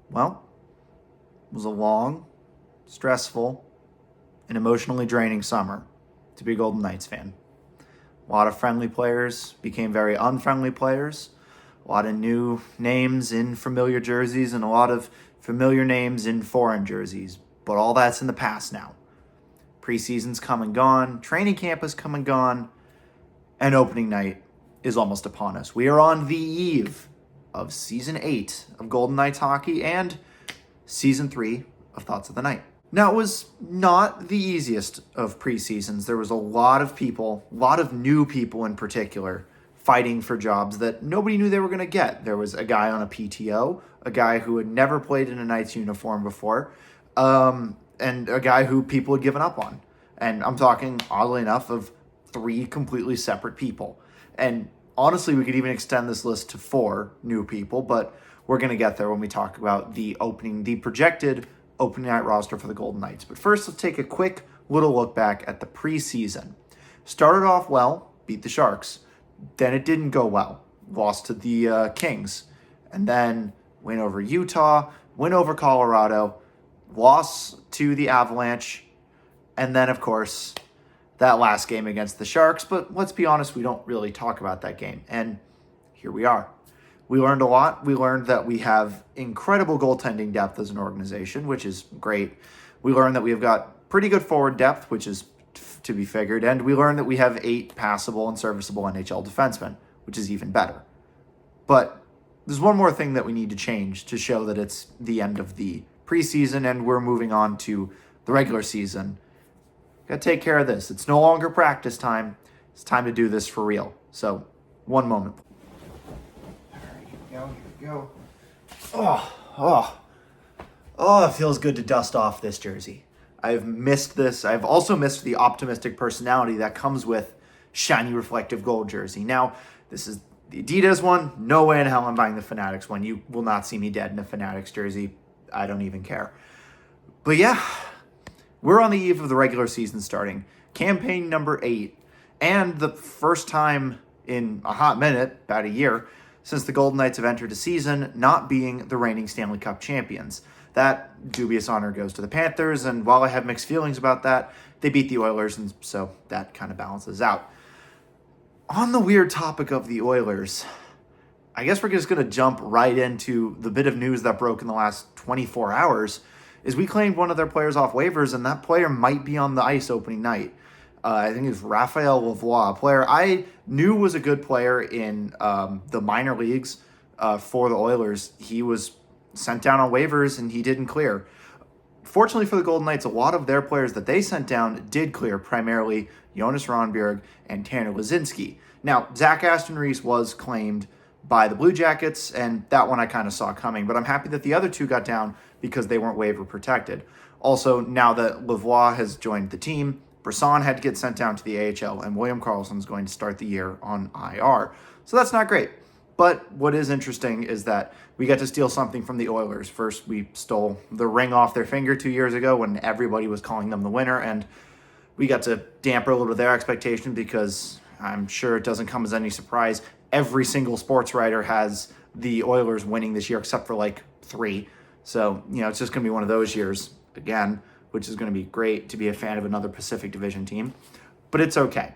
Well, it was a long, stressful, and emotionally draining summer to be a Golden Knights fan. A lot of friendly players became very unfriendly players. A lot of new names in familiar jerseys and a lot of familiar names in foreign jerseys. But all that's in the past now. Preseason's come and gone. Training camp has come and gone. And opening night is almost upon us. We are on the eve of Season 8 of Golden Knights hockey and Season 3 of Thoughts of the Night. Now, it was not the easiest of preseasons. There was a lot of people, a lot of new people in particular, fighting for jobs that nobody knew they were going to get. There was a guy on a PTO, a guy who had never played in a Knights uniform before, and a guy who people had given up on. And I'm talking, oddly enough, of 3 completely separate people. And honestly, we could even extend this list to 4 new people, but we're going to get there when we talk about the projected opening night roster for the Golden Knights. But first, let's take a quick little look back at the preseason. Started off well, beat the Sharks. Then it didn't go well. Lost to the Kings. And then win over Utah, win over Colorado, loss to the Avalanche, and then, of course, that last game against the Sharks. But let's be honest, we don't really talk about that game. And here we are. We learned a lot. We learned that we have incredible goaltending depth as an organization, which is great. We learned that we have got pretty good forward depth, which is to be figured. And we learned that we have 8 passable and serviceable NHL defensemen, which is even better. But there's one more thing that we need to change to show that it's the end of the preseason and we're moving on to the regular season. Got to take care of this. It's no longer practice time. It's time to do this for real. So, one moment. Here we go. It feels good to dust off this jersey. I've missed this. I've also missed the optimistic personality that comes with shiny reflective gold jersey. Now, this is the Adidas one. No way in hell I'm buying the Fanatics one. You will not see me dead in a Fanatics jersey. I don't even care. But yeah, we're on the eve of the regular season starting. Campaign number 8. And the first time in a hot minute, about a year, since the Golden Knights have entered a season not being the reigning Stanley Cup champions. That dubious honor goes to the Panthers, and while I have mixed feelings about that, they beat the Oilers, and so that kind of balances out. On the weird topic of the Oilers, I guess we're just going to jump right into the bit of news that broke in the last 24 hours, is we claimed one of their players off waivers, and that player might be on the ice opening night. I think it's Raphael Lavoie, a player I knew was a good player in the minor leagues for the Oilers. He was sent down on waivers and he didn't clear. Fortunately for the Golden Knights, a lot of their players that they sent down did clear, primarily Jonas Rondbjerg and Tanner Laczynski. Now, Zach Aston Reese was claimed by the Blue Jackets, and that one I kind of saw coming, but I'm happy that the other 2 got down because they weren't waiver protected. Also, now that Lavoie has joined the team, Brisson had to get sent down to the AHL, and William Karlsson's going to start the year on IR. So that's not great. But what is interesting is that we got to steal something from the Oilers. First, we stole the ring off their finger 2 years ago when everybody was calling them the winner, and we got to damper a little of their expectation because I'm sure it doesn't come as any surprise. Every single sports writer has the Oilers winning this year except for like 3. So, it's just going to be one of those years again, which is going to be great to be a fan of another Pacific Division team. But it's okay.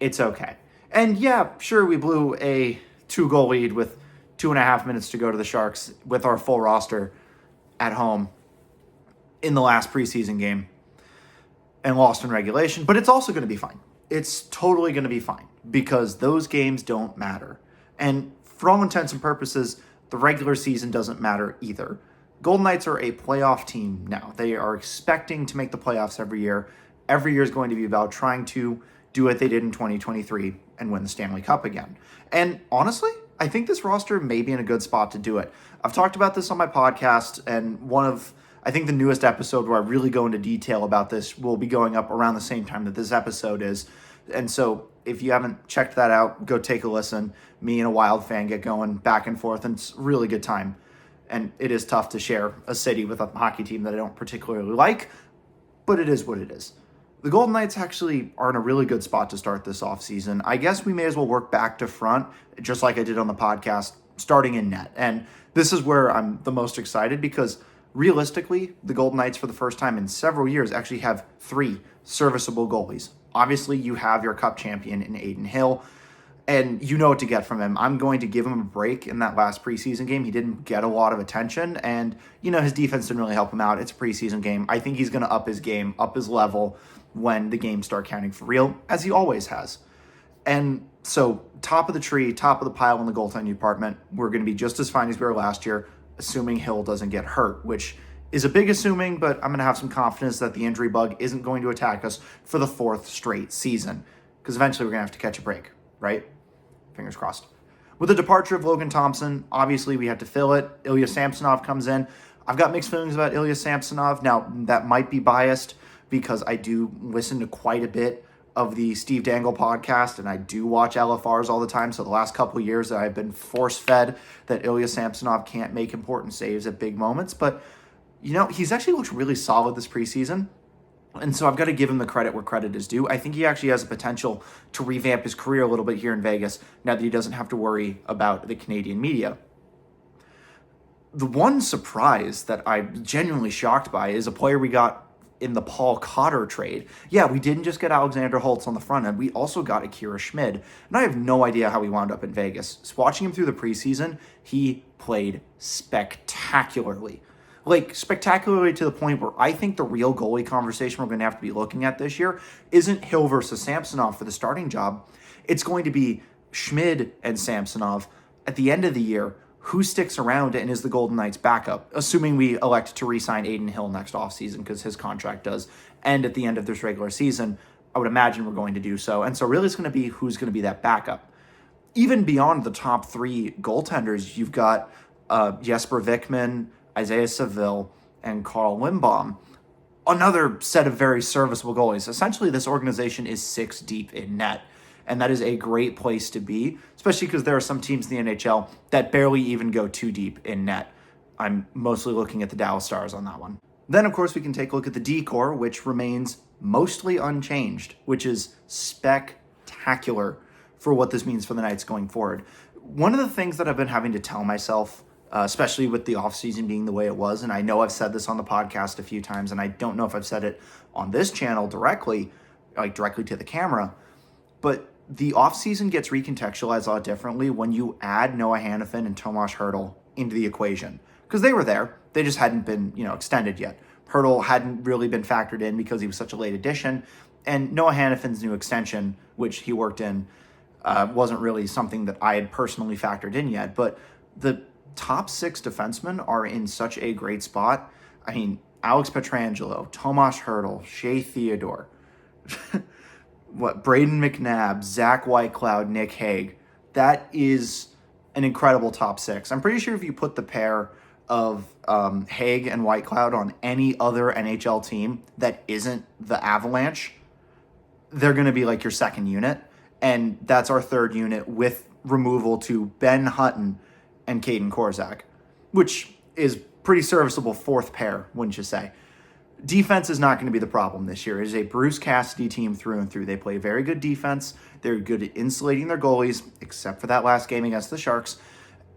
It's okay. And yeah, sure, we blew a 2-goal lead with 2.5 minutes to go to the Sharks with our full roster at home in the last preseason game and lost in regulation. But it's also going to be fine. It's totally going to be fine because those games don't matter. And for all intents and purposes, the regular season doesn't matter either. Golden Knights are a playoff team now. They are expecting to make the playoffs every year. Every year is going to be about trying to do what they did in 2023 and win the Stanley Cup again. And honestly, I think this roster may be in a good spot to do it. I've talked about this on my podcast, and I think the newest episode where I really go into detail about this will be going up around the same time that this episode is. And so if you haven't checked that out, go take a listen. Me and a Wild fan get going back and forth, and it's a really good time. And it is tough to share a city with a hockey team that I don't particularly like, but it is what it is. The Golden Knights actually are in a really good spot to start this offseason. I guess we may as well work back to front, just like I did on the podcast, starting in net. And This is where I'm the most excited because realistically, the Golden Knights for the first time in several years actually have 3 serviceable goalies. Obviously, you have your cup champion in Adin Hill, and you know what to get from him. I'm going to give him a break in that last preseason game. He didn't get a lot of attention, and, his defense didn't really help him out. It's a preseason game. I think he's going to up his game, up his level when the games start counting for real, as he always has. And so, top of the tree, top of the pile in the goaltending department, we're going to be just as fine as we were last year, assuming Hill doesn't get hurt, which is a big assuming, but I'm going to have some confidence that the injury bug isn't going to attack us for the 4th straight season, because eventually we're going to have to catch a break, right? Fingers crossed. With the departure of Logan Thompson, obviously we had to fill it. Ilya Samsonov comes in. I've got mixed feelings about Ilya Samsonov. Now, that might be biased because I do listen to quite a bit of the Steve Dangle podcast, and I do watch LFRs all the time. So the last couple of years I've been force-fed that Ilya Samsonov can't make important saves at big moments. But, he's actually looked really solid this preseason. And so I've got to give him the credit where credit is due. I think he actually has the potential to revamp his career a little bit here in Vegas now that he doesn't have to worry about the Canadian media. The one surprise that I'm genuinely shocked by is a player we got in the Paul Cotter trade. Yeah, we didn't just get Alexander Holtz on the front end. We also got Akira Schmid. And I have no idea how he wound up in Vegas. So watching him through the preseason, he played spectacularly. Spectacularly to the point where I think the real goalie conversation we're going to have to be looking at this year isn't Hill versus Samsonov for the starting job. It's going to be Schmid and Samsonov at the end of the year. Who sticks around and is the Golden Knights backup, assuming we elect to re-sign Adin Hill next offseason because his contract does end at the end of this regular season. I would imagine we're going to do so. And so really it's going to be who's going to be that backup. Even beyond the top 3 goaltenders, you've got Jesper Vikman, Isaiah Seville, and Carl Lindbaum. Another set of very serviceable goalies. Essentially, this organization is 6 deep in net, and that is a great place to be, especially because there are some teams in the NHL that barely even go 2 deep in net. I'm mostly looking at the Dallas Stars on that one. Then, of course, we can take a look at the D-Corps, which remains mostly unchanged, which is spectacular for what this means for the Knights going forward. One of the things that I've been having to tell myself, especially with the offseason being the way it was, and I know I've said this on the podcast a few times, and I don't know if I've said it on this channel directly to the camera, but the offseason gets recontextualized a lot differently when you add Noah Hannafin and Tomas Hertl into the equation. Because they were there, they just hadn't been, extended yet. Hertl hadn't really been factored in because he was such a late addition, and Noah Hannafin's new extension, which he worked in, wasn't really something that I had personally factored in yet, but the top 6 defensemen are in such a great spot. I mean, Alex Pietrangelo, Tomas Hertl, Shea Theodore, Braden McNabb, Zach Whitecloud, Nick Hague. That is an incredible top 6. I'm pretty sure if you put the pair of Hague and Whitecloud on any other NHL team that isn't the Avalanche, they're going to be like your second unit. And that's our third unit with removal to Ben Hutton and Caden Korzak, which is pretty serviceable 4th pair, wouldn't you say? Defense is not going to be the problem this year. It is a Bruce Cassidy team through and through. They play very good defense. They're good at insulating their goalies, except for that last game against the Sharks.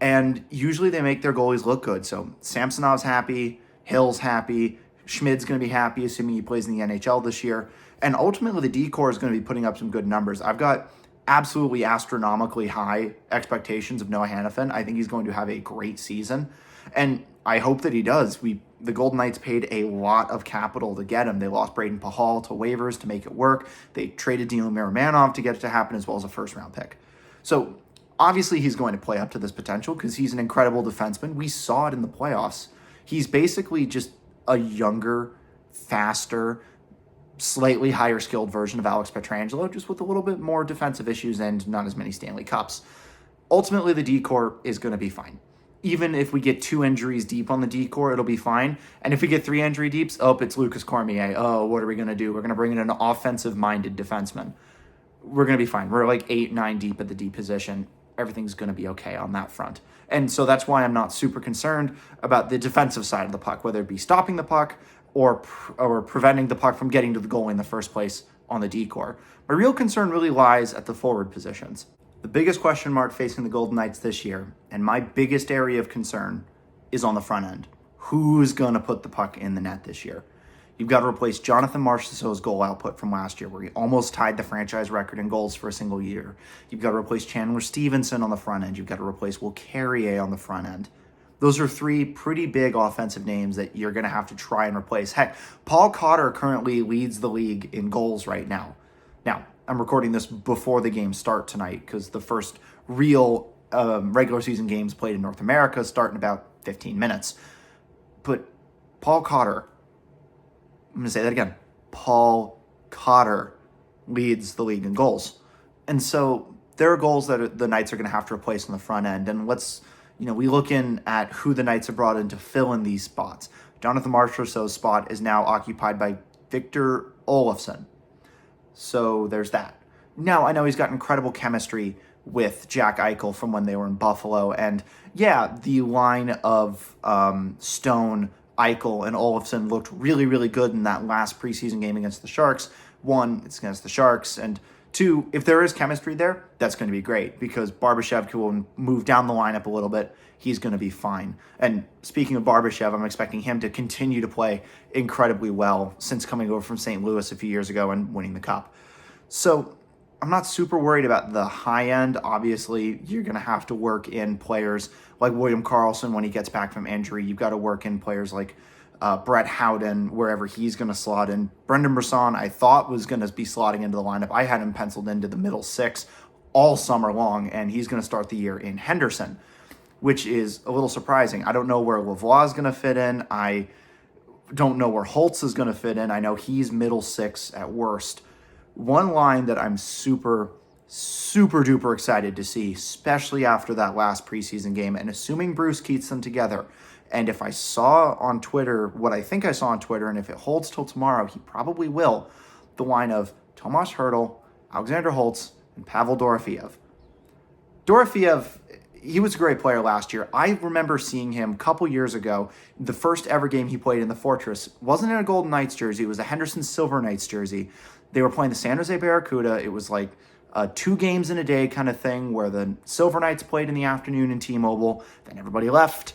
And usually they make their goalies look good. So Samsonov's happy, Hill's happy, Schmid's going to be happy, assuming he plays in the NHL this year. And ultimately the D-Corps is going to be putting up some good numbers. I've got absolutely astronomically high expectations of Noah Hannafin. I think he's going to have a great season, and I hope that he does. The Golden Knights paid a lot of capital to get him. They lost Braden Pahal to waivers to make it work. They traded Dino Miramanov to get it to happen, as well as a first-round pick. So obviously he's going to play up to this potential because he's an incredible defenseman. We saw it in the playoffs. He's basically just a younger, faster, slightly higher skilled version of Alex Pietrangelo, just with a little bit more defensive issues and not as many Stanley Cups. Ultimately, the D-Corps is going to be fine. Even if we get 2 injuries deep on the D-Corps, it'll be fine. And if we get 3 injury deeps, it's Lucas Cormier. What are we going to do? We're going to bring in an offensive-minded defenseman. We're going to be fine. We're like 8, 9 deep at the D position. Everything's going to be okay on that front. And so that's why I'm not super concerned about the defensive side of the puck, whether it be stopping the puck or preventing the puck from getting to the goal in the first place on the D-Corps. My real concern really lies at the forward positions. The biggest question mark facing the Golden Knights this year, and my biggest area of concern, is on the front end. Who's going to put the puck in the net this year? You've got to replace Jonathan Marchessault's goal output from last year, where he almost tied the franchise record in goals for a single year. You've got to replace Chandler Stevenson on the front end. You've got to replace Will Carrier on the front end. Those are three pretty big offensive names that you're going to have to try and replace. Heck, Paul Cotter currently leads the league in goals right now. Now, I'm recording this before the games start tonight because the first real regular season games played in North America start in about 15 minutes. But Paul Cotter, I'm going to say that again, Paul Cotter leads the league in goals. And so there are goals that the Knights are going to have to replace on the front end. And we look in at who the Knights have brought in to fill in these spots. Jonathan Marchessault's spot is now occupied by Victor Olofsson. So there's that. Now, I know he's got incredible chemistry with Jack Eichel from when they were in Buffalo. And yeah, the line of Stone, Eichel, and Olofsson looked really, really good in that last preseason game against the Sharks. One, it's against the Sharks. And two, if there is chemistry there, that's going to be great because Barbashev will move down the lineup a little bit. He's going to be fine. And speaking of Barbashev, I'm expecting him to continue to play incredibly well since coming over from St. Louis a few years ago and winning the Cup. So I'm not super worried about the high end. Obviously, you're going to have to work in players like William Karlsson when he gets back from injury. You've got to work in players like Brett Howden, wherever he's going to slot in. Brendan Brisson, I thought was going to be slotting into the lineup. I had him penciled into the middle six all summer long, and he's going to start the year in Henderson, which is a little surprising. I don't know where Lavoie is going to fit in. I don't know where Holtz is going to fit in. I know he's middle six at worst. One line that I'm super, super duper excited to see, especially after that last preseason game, and assuming Bruce keeps them together, and if I saw on Twitter what I think I saw on Twitter, and if it holds till tomorrow, he probably will, the line of Tomas Hertl, Alexander Holtz, and Pavel Dorofeev. Dorofeev, he was a great player last year. I remember seeing him a couple years ago. The first ever game he played in the Fortress wasn't in a Golden Knights jersey. It was a Henderson Silver Knights jersey. They were playing the San Jose Barracuda. It was like 2 games in a day kind of thing where the Silver Knights played in the afternoon in T-Mobile. Then everybody left.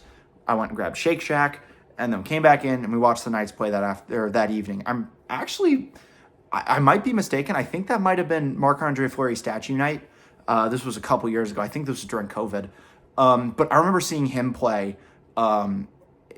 I went and grabbed Shake Shack and then came back in and we watched the Knights play that evening. I might be mistaken. I think that might have been Marc-Andre Fleury statue night. This was a couple years ago. I think this was during COVID. But I remember seeing him play in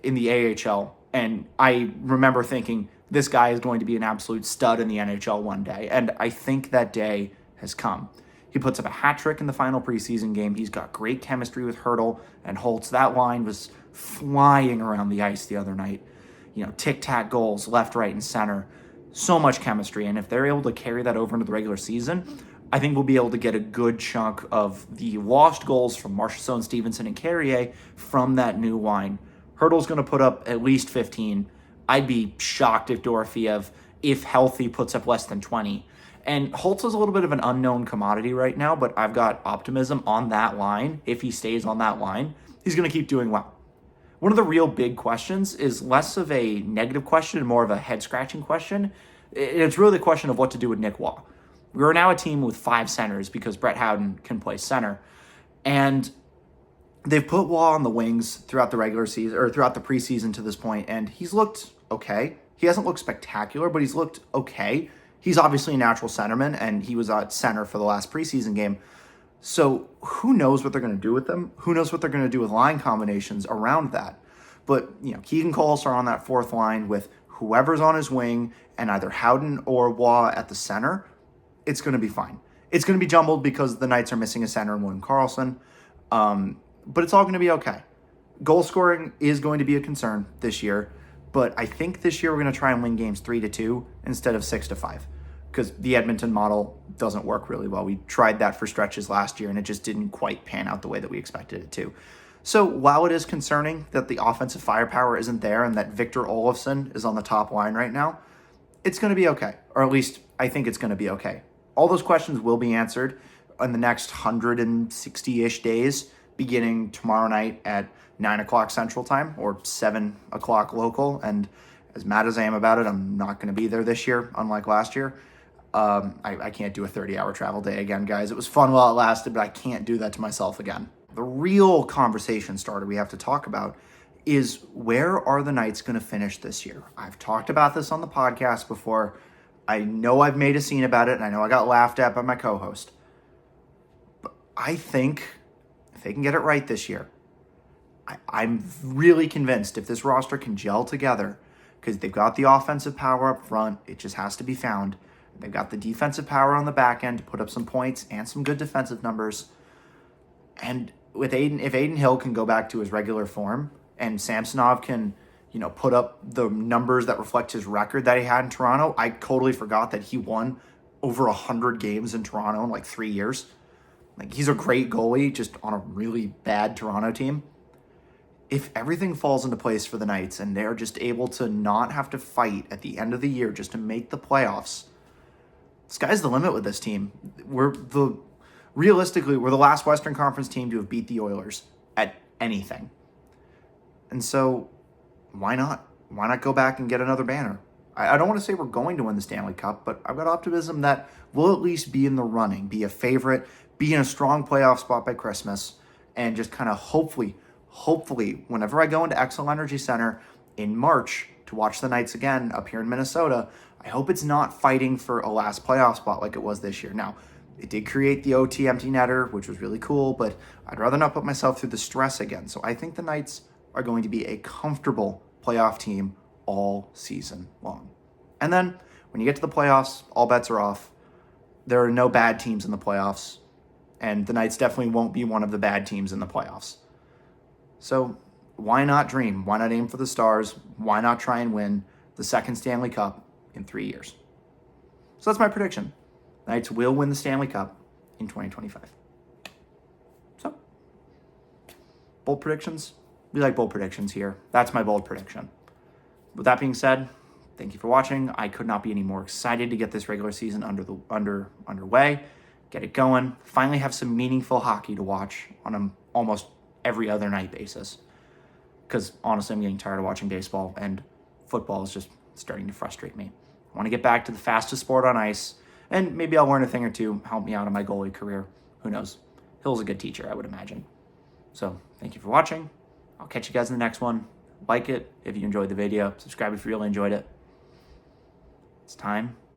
the AHL, and I remember thinking, this guy is going to be an absolute stud in the NHL one day. And I think that day has come. He puts up a hat trick in the final preseason game. He's got great chemistry with Hertl and Holtz. That line was flying around the ice the other night. Tic-tac goals left, right, and center. So much chemistry. And if they're able to carry that over into the regular season, I think we'll be able to get a good chunk of the lost goals from Marchessault, Stevenson, and Carrier from that new line. Hertl's going to put up at least 15. I'd be shocked if Dorofeev, if healthy, puts up less than 20. And Holtz is a little bit of an unknown commodity right now, but I've got optimism on that line. If he stays on that line, he's going to keep doing well. One of the real big questions is less of a negative question and more of a head-scratching question. It's really the question of what to do with Nick Waugh. We are now a team with 5 centers because Brett Howden can play center. And they've put Waugh on the wings throughout the regular season or throughout the preseason to this point, and he's looked okay. He hasn't looked spectacular, but he's looked okay. He's obviously a natural centerman, and he was at center for the last preseason game. So who knows what they're going to do with them? Who knows what they're going to do with line combinations around that? But, Keegan Coles are on that fourth line with whoever's on his wing and either Howden or Waugh at the center. It's going to be fine. It's going to be jumbled because the Knights are missing a center in William Karlsson. But it's all going to be okay. Goal scoring is going to be a concern this year. But I think this year we're going to try and win games 3-2 instead of 6-5. Because the Edmonton model doesn't work really well. We tried that for stretches last year, and it just didn't quite pan out the way that we expected it to. So while it is concerning that the offensive firepower isn't there and that Victor Olofsson is on the top line right now, it's going to be okay. Or at least I think it's going to be okay. All those questions will be answered in the next 160-ish days, beginning tomorrow night at 9 o'clock Central Time or 7 o'clock local. And as mad as I am about it, I'm not going to be there this year, unlike last year. I can't do a 30-hour travel day again, guys. It was fun while it lasted, but I can't do that to myself again. The real conversation starter we have to talk about is, where are the Knights going to finish this year? I've talked about this on the podcast before. I know I've made a scene about it, and I know I got laughed at by my co-host. But I think if they can get it right this year, I'm really convinced if this roster can gel together, because they've got the offensive power up front, it just has to be found. They've got the defensive power on the back end to put up some points and some good defensive numbers. And with if Aiden Hill can go back to his regular form, and Samsonov can, put up the numbers that reflect his record that he had in Toronto. I totally forgot that he won over 100 games in Toronto in like 3 years. Like, he's a great goalie just on a really bad Toronto team. If everything falls into place for the Knights and they're just able to not have to fight at the end of the year just to make the playoffs, sky's the limit with this team. Realistically, we're the last Western Conference team to have beat the Oilers at anything. And so, why not? Why not go back and get another banner? I don't want to say we're going to win the Stanley Cup, but I've got optimism that we'll at least be in the running, be a favorite, be in a strong playoff spot by Christmas, and just kind of hopefully, whenever I go into Xcel Energy Center in March to watch the Knights again up here in Minnesota, I hope it's not fighting for a last playoff spot like it was this year. Now, it did create the OT empty netter, which was really cool, but I'd rather not put myself through the stress again. So I think the Knights are going to be a comfortable playoff team all season long. And then when you get to the playoffs, all bets are off. There are no bad teams in the playoffs, and the Knights definitely won't be one of the bad teams in the playoffs. So why not dream? Why not aim for the stars? Why not try and win the second Stanley Cup in 3 years? So that's my prediction. The Knights will win the Stanley Cup in 2025. So, bold predictions? We like bold predictions here. That's my bold prediction. With that being said, thank you for watching. I could not be any more excited to get this regular season underway, get it going, finally have some meaningful hockey to watch on an almost every other night basis. Because honestly, I'm getting tired of watching baseball, and football is just starting to frustrate me. I want to get back to the fastest sport on ice, and maybe I'll learn a thing or two, help me out in my goalie career. Who knows? Hill's a good teacher, I would imagine. So, thank you for watching. I'll catch you guys in the next one. Like it if you enjoyed the video. Subscribe if you really enjoyed it. It's time